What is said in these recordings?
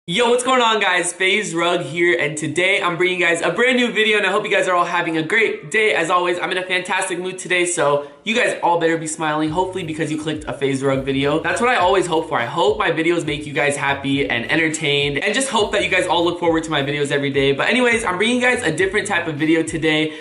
Yo, what's going on, guys? Faze Rug here, and today I'm bringing you guys a brand new video, and I hope you guys are all having a great day. As always, I'm in a fantastic mood today, so you guys all better be smiling, hopefully because you clicked a Faze Rug video. That's what I always hope for. I hope my videos make you guys happy and entertained, and just hope that you guys all look forward to my videos every day. But anyways, I'm bringing you guys a different type of video today.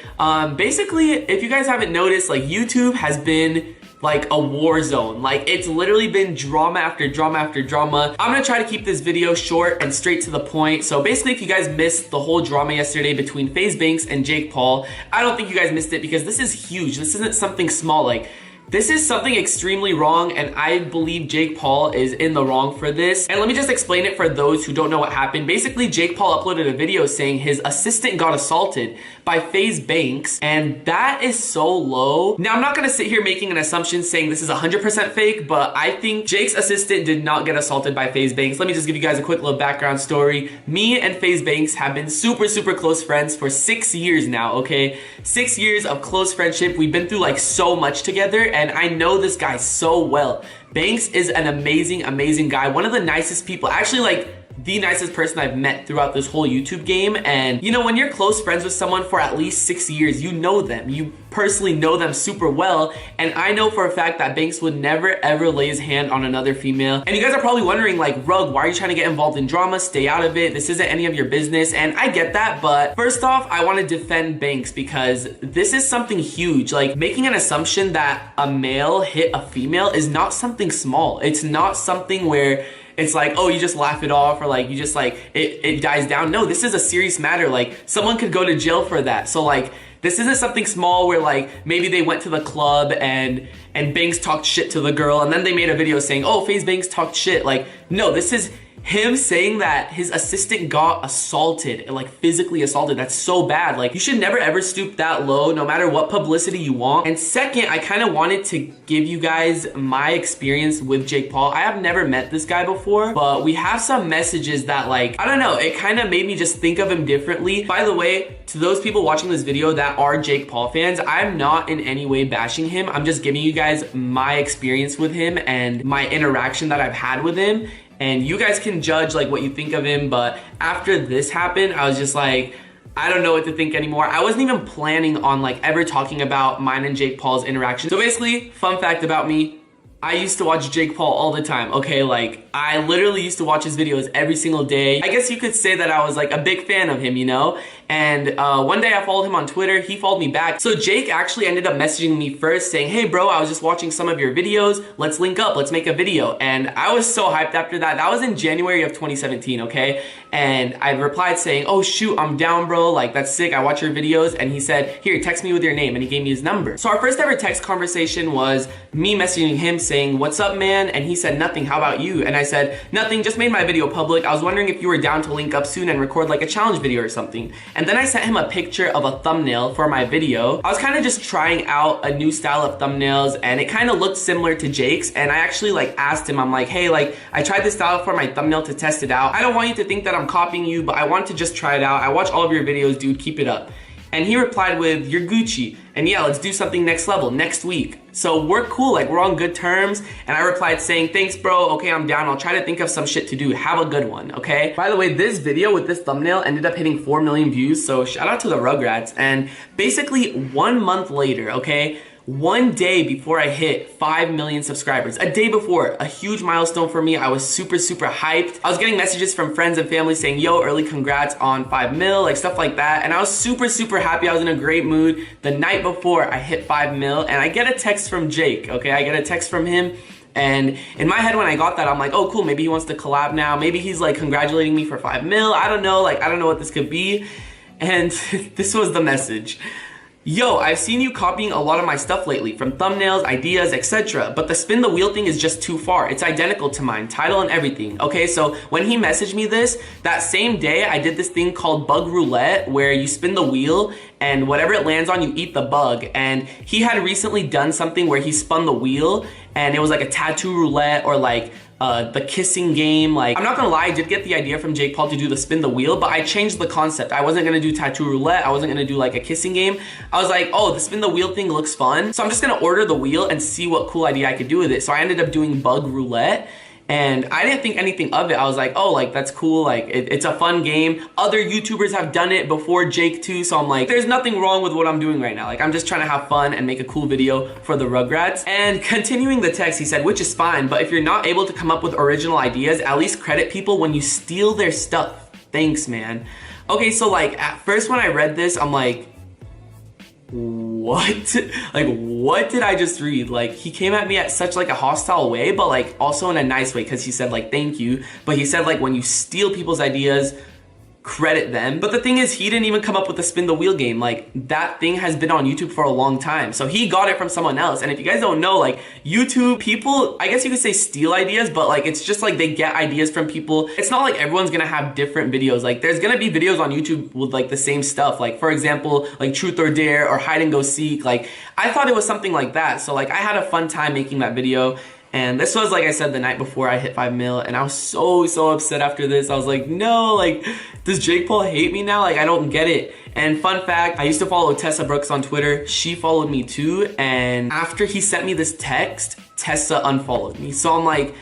Basically, if you guys haven't noticed, like, YouTube has been like a war zone. Like, it's literally been drama after drama after drama. I'm gonna try to keep this video short and straight to the point. So basically, if you guys missed the whole drama yesterday between Faze Banks and Jake Paul, I don't think you guys missed it because this is huge. This isn't something small. Like, this is something extremely wrong, and I believe Jake Paul is in the wrong for this. And let me just explain it for those who don't know what happened. Basically, Jake Paul uploaded a video saying his assistant got assaulted by Faze Banks, and that is so low. Now, I'm not gonna sit here making an assumption saying this is 100% fake, but I think Jake's assistant did not get assaulted by Faze Banks. Let me just give you guys a quick little background story. Me and Faze Banks have been super close friends for 6 years now, okay? 6 years of close friendship. We've been through like so much together, and I know this guy so well. Banks is an amazing guy. One of the nicest people, actually, like, the nicest person I've met throughout this whole YouTube game. And you know, when you're close friends with someone for at least 6 years, you know them. You personally know them super well. And I know for a fact that Banks would never ever lay his hand on another female. And you guys are probably wondering, like, Rug, why are you trying to get involved in drama? Stay out of it. This isn't any of your business. And I get that, but first off, I want to defend Banks because this is something huge. Like, making an assumption that a male hit a female is not something small. It's not something where it's like, oh, you just laugh it off, or like you just like it dies down. No, this is a serious matter. Like, someone could go to jail for that. So like, this isn't something small where like maybe they went to the club and Banks talked shit to the girl and then they made a video saying, oh, Faze Banks talked shit. Like, no, this is him saying that his assistant got assaulted, like physically assaulted. That's so bad. Like, you should never ever stoop that low, no matter what publicity you want. And second, I kind of wanted to give you guys my experience with Jake Paul. I have never met this guy before, but we have some messages that, like, I don't know, it kind of made me just think of him differently. By the way, to those people watching this video that are Jake Paul fans, I'm not in any way bashing him. I'm just giving you guys my experience with him and my interaction that I've had with him. And you guys can judge like what you think of him, but after this happened, I was just like, I don't know what to think anymore. I wasn't even planning on like ever talking about mine and Jake Paul's interaction. So basically, fun fact about me, I used to watch Jake Paul all the time, okay? Like, I literally used to watch his videos every single day. I guess you could say that I was like a big fan of him, you know? And one day I followed him on Twitter, he followed me back. So Jake actually ended up messaging me first saying, hey bro, I was just watching some of your videos, let's link up, let's make a video. And I was so hyped after that. That was in January of 2017, okay? And I replied saying, oh shoot, I'm down bro, like that's sick, I watch your videos. And he said, here, text me with your name, and he gave me his number. So our first ever text conversation was me messaging him saying, what's up man? And he said, nothing, how about you? And I said, nothing, just made my video public. I was wondering if you were down to link up soon and record like a challenge video or something. And then I sent him a picture of a thumbnail for my video. I was kind of just trying out a new style of thumbnails, and it kind of looked similar to Jake's. And I actually like asked him, I'm like, hey, like I tried this style for my thumbnail to test it out. I don't want you to think that I'm copying you, but I want to just try it out. I watch all of your videos, dude, keep it up. And he replied with, you're Gucci. And yeah, let's do something next level, next week. So we're cool, like we're on good terms. And I replied saying, thanks bro, okay, I'm down. I'll try to think of some shit to do. Have a good one, okay? By the way, this video with this thumbnail ended up hitting 4 million views. So shout out to the Rugrats. And basically 1 month later, okay, one day before I hit 5 million subscribers, a day before, a huge milestone for me. I was super hyped. I was getting messages from friends and family saying, yo, early congrats on 5 mil, like stuff like that. And I was super happy. I was in a great mood. The night before I hit 5 mil, and I get a text from Jake, okay? I get a text from him. And in my head when I got that, I'm like, oh cool, maybe he wants to collab now. Maybe he's like congratulating me for 5 mil. I don't know, like I don't know what this could be. And this was the message. Yo, I've seen you copying a lot of my stuff lately, from thumbnails, ideas, etc. But the spin the wheel thing is just too far. It's identical to mine, title and everything. Okay, so when he messaged me this, that same day I did this thing called bug roulette, where you spin the wheel and whatever it lands on, you eat the bug. And he had recently done something where he spun the wheel and it was like a tattoo roulette or like the kissing game. Like, I'm not gonna lie, I did get the idea from Jake Paul to do the spin the wheel, but I changed the concept. I wasn't gonna do tattoo roulette. I wasn't gonna do like a kissing game. I was like, oh, the spin the wheel thing looks fun. So I'm just gonna order the wheel and see what cool idea I could do with it. So I ended up doing bug roulette. And I didn't think anything of it. I was like, oh, like that's cool, like it's a fun game. Other YouTubers have done it before Jake too, so I'm like, there's nothing wrong with what I'm doing right now. Like I'm just trying to have fun and make a cool video for the Rugrats. And continuing the text, he said, which is fine, but if you're not able to come up with original ideas, at least credit people when you steal their stuff. Thanks, man. Okay, so like at first when I read this, I'm like, what? Like, what did I just read? Like, he came at me at such like a hostile way, but like also in a nice way, because he said like, thank you. But he said like, when you steal people's ideas, credit them. But the thing is, he didn't even come up with the spin the wheel game. Like, that thing has been on YouTube for a long time. So he got it from someone else. And if you guys don't know, like YouTube people, I guess you could say steal ideas, but like it's just like they get ideas from people. It's not like everyone's gonna have different videos. Like there's gonna be videos on YouTube with like the same stuff. Like for example, like truth or dare or hide and go seek. Like I thought it was something like that. So like I had a fun time making that video. And this was, like I said, the night before I hit 5 mil, and I was so upset after this. I was like, no, like, does Jake Paul hate me now? Like, I don't get it. And fun fact, I used to follow Tessa Brooks on Twitter. She followed me too, and after he sent me this text, Tessa unfollowed me. So I'm like,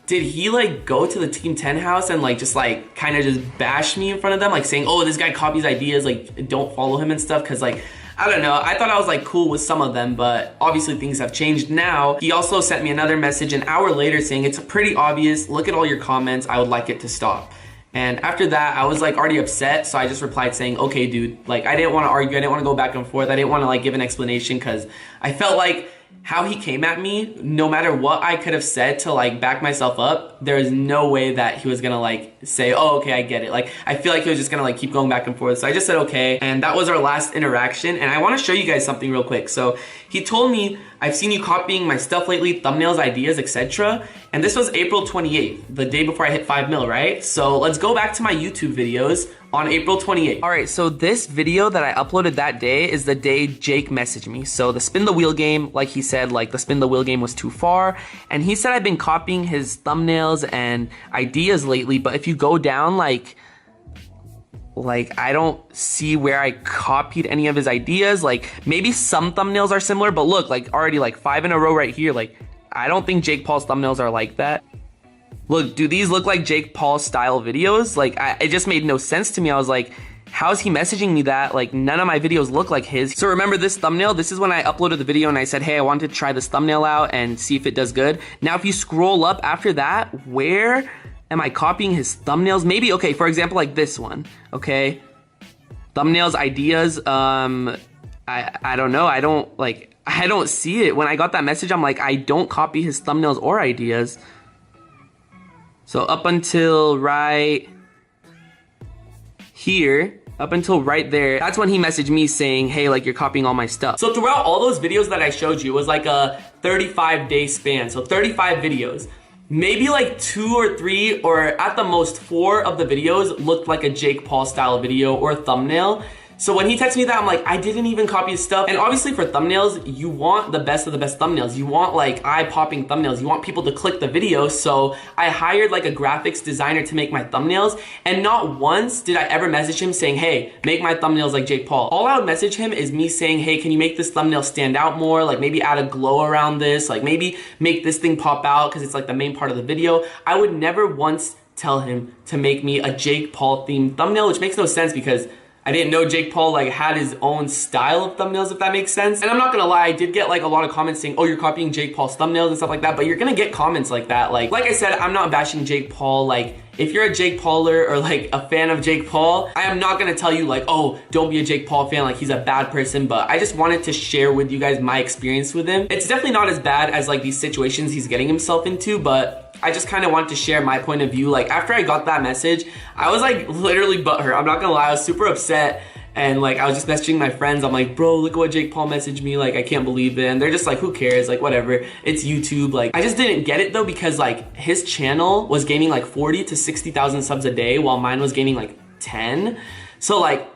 did he like go to the Team 10 house and like just like kind of just bash me in front of them, like saying, oh, this guy copies ideas, like don't follow him and stuff? Because like, I don't know, I thought I was like cool with some of them, but obviously things have changed now. He also sent me another message an hour later saying, it's pretty obvious, look at all your comments, I would like it to stop. And after that, I was like already upset, so I just replied saying, okay dude, like I didn't want to argue, I didn't want to go back and forth, I didn't want to like give an explanation, because I felt like how he came at me, no matter what I could have said to like back myself up, there is no way that he was gonna like say, oh, okay, I get it. Like, I feel like he was just gonna like keep going back and forth. So I just said, okay. And that was our last interaction. And I wanna show you guys something real quick. So he told me, I've seen you copying my stuff lately, thumbnails, ideas, etc. And this was April 28th, the day before I hit 5 mil, right? So let's go back to my YouTube videos on April 28th. All right, so this video that I uploaded that day is the day Jake messaged me. So the spin the wheel game, like he said, like the spin the wheel game was too far. And he said I've been copying his thumbnails and ideas lately, but if you go down, like I don't see where I copied any of his ideas. Like maybe some thumbnails are similar, but look, like already like 5 in a row right here. Like I don't think Jake Paul's thumbnails are like that. Look, do these look like Jake Paul style videos? Like it just made no sense to me. I was like, how is he messaging me that? Like none of my videos look like his. So remember this thumbnail? This is when I uploaded the video and I said, hey, I wanted to try this thumbnail out and see if it does good. Now if you scroll up after that, where am I copying his thumbnails? Maybe, okay, for example, like this one, okay? Thumbnails, ideas, I don't know. I don't see it. When I got that message, I'm like, I don't copy his thumbnails or ideas. So up until right here, up until right there, that's when he messaged me saying, hey, like you're copying all my stuff. So throughout all those videos that I showed you, it was like a 35-day span. So 35 videos. Maybe like 2 or 3 or at the most 4 of the videos looked like a Jake Paul style video or thumbnail. So when he texted me that, I'm like, I didn't even copy his stuff. And obviously for thumbnails, you want the best of the best thumbnails. You want like eye-popping thumbnails. You want people to click the video. So I hired like a graphics designer to make my thumbnails. And not once did I ever message him saying, hey, make my thumbnails like Jake Paul. All I would message him is me saying, hey, can you make this thumbnail stand out more? Like maybe add a glow around this. Like maybe make this thing pop out because it's like the main part of the video. I would never once tell him to make me a Jake Paul themed thumbnail, which makes no sense because I didn't know Jake Paul like had his own style of thumbnails, if that makes sense. And I'm not gonna lie, I did get like a lot of comments saying, oh, you're copying Jake Paul's thumbnails and stuff like that, but you're gonna get comments like that. Like I said, I'm not bashing Jake Paul. Like if you're a Jake Pauler or like a fan of Jake Paul, I am not gonna tell you like, oh, don't be a Jake Paul fan, like he's a bad person, but I just wanted to share with you guys my experience with him. It's definitely not as bad as like these situations he's getting himself into, but I just kind of want to share my point of view. Like after I got that message, I was like literally butthurt. I'm not gonna lie, I was super upset. And like I was just messaging my friends. I'm like, bro, look at what Jake Paul messaged me. Like I can't believe it. And they're just like, who cares? Like whatever. It's YouTube. Like I just didn't get it though because like his channel was gaining like 40 to 60,000 subs a day while mine was gaining like 10. So like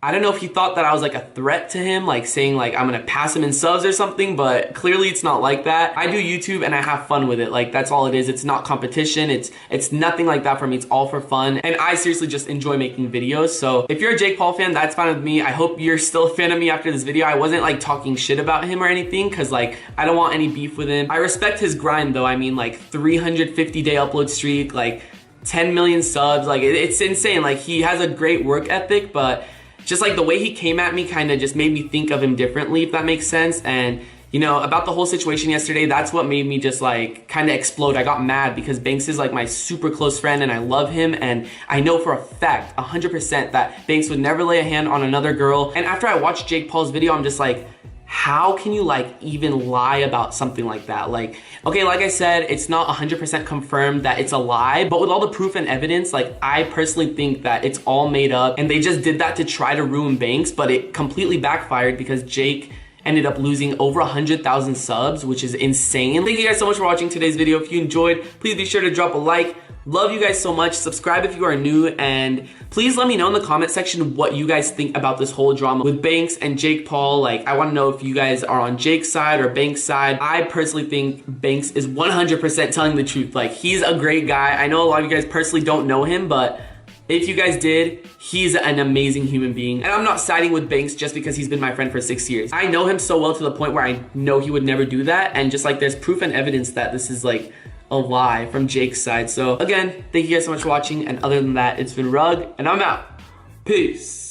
I don't know if he thought that I was like a threat to him, like saying like I'm gonna pass him in subs or something, but clearly it's not like that. I do YouTube and I have fun with it. Like that's all it is. It's not competition. It's nothing like that for me. It's all for fun. And I seriously just enjoy making videos. So if you're a Jake Paul fan, that's fine with me. I hope you're still a fan of me after this video. I wasn't like talking shit about him or anything because like I don't want any beef with him. I respect his grind though. I mean like 350-day upload streak, like 10 million subs. Like it's insane. Like he has a great work ethic, but just like the way he came at me kind of just made me think of him differently, if that makes sense. And you know, about the whole situation yesterday, that's what made me just like kind of explode. I got mad because Banks is like my super close friend and I love him. And I know for a fact, 100% that Banks would never lay a hand on another girl. And after I watched Jake Paul's video, I'm just like, how can you like even lie about something like that? Like, okay, like I said, it's not 100% confirmed that it's a lie, but with all the proof and evidence, like I personally think that it's all made up and they just did that to try to ruin Banks, but it completely backfired because Jake ended up losing over 100,000 subs, which is insane. Thank you guys so much for watching today's video. If you enjoyed, please be sure to drop a like. Love you guys so much. Subscribe if you are new, and please let me know in the comment section what you guys think about this whole drama with Banks and Jake Paul. Like, I want to know if you guys are on Jake's side or Banks' side. I personally think Banks is 100% telling the truth. Like, he's a great guy. I know a lot of you guys personally don't know him, but if you guys did, he's an amazing human being. And I'm not siding with Banks just because he's been my friend for 6 years. I know him so well to the point where I know he would never do that. And just like there's proof and evidence that this is like a lie from Jake's side. So again, thank you guys so much for watching. And other than that, it's been Rug and I'm out. Peace.